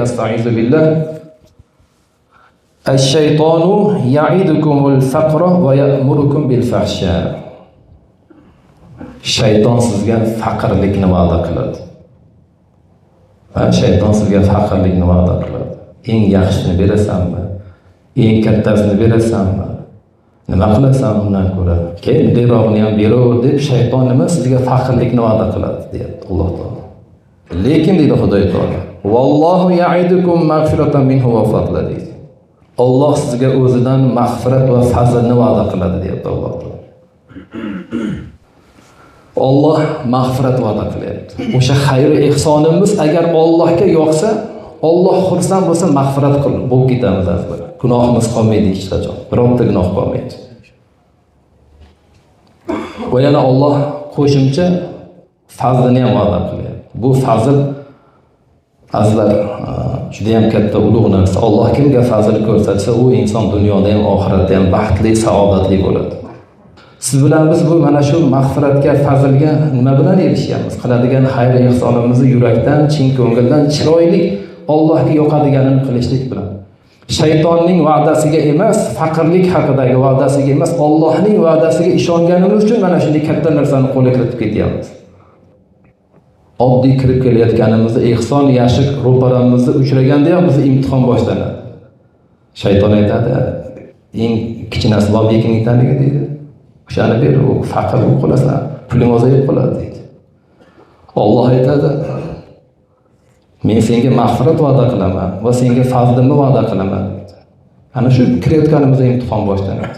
Estaizu billah. Ash-shaytonu ya'idukumul faqra va ya'murukum bil fahsha. Shayton sizga faqirlikni va'da qiladi. Shayton sizga faqirlikni va'da qiladi. Eng yaxshisini berasanmi? Eng kattasini berasanmi? Nima qilasan undan ko'ra? Keyin bundayrog'ini ham beraver deb shayton nima sizga faqirlikni va'da qiladi deyapti Alloh taolo. Lekin deydi Xudoy taolo, vallohu ya'idukum mag'firatan minhu va fadla deydi. Alloh sizga o'zidan mag'firat va fazlni va'da qiladi deyapti Alloh taolo. Alloh mag'firat va'da qilyapti. O'sha xayr ehsonimiz agar Allohga yoqsa, Alloh xursand bo'lsa mag'firat qilib bo'lib ketamiz azbar. Gunohimiz qolmaydi hech qachon. Bironta gunoh qolmaydi. Va yana Alloh qo'shimcha fazlni ham va'da qilyapti. Bu fazl azlar juda ham katta ulug' narsa. Alloh kimga fazl ko'rsatsa, u inson dunyoda ham oxiratda ham baxtli, saodatli bo'ladi. Siz bilan biz bu mana shu mag'firatga, fazlga nima bilan erishamiz? Qiladigan xayr ehsonimizni yurakdan, chin ko'ngildan, chiroyli Allohga yoqadiganini qilishlik bilan. Shaytonning va'dasiga emas, faqirlik haqidagi va'dasiga emas, Allohning va'dasiga ishonganimiz uchun mana shunday katta narsani qo'lga kiritib ketyapmiz. Oddiy kirib kelayotganimizda ehson yashiq ro'paramizda uchraganda ham bizning imtihon boshlanadi. Shayton aytadi, eng kichkinasi lobikning tanligi deydi. O'shani ber, u faqir bo'lib qolasan, puling ozayib qoladi deydi. Alloh aytadi, men senga mag'firat va'da qilaman va senga fazlimni va'da qilaman deydi. Ana shu kirayotganimizda imtihon boshlanadi.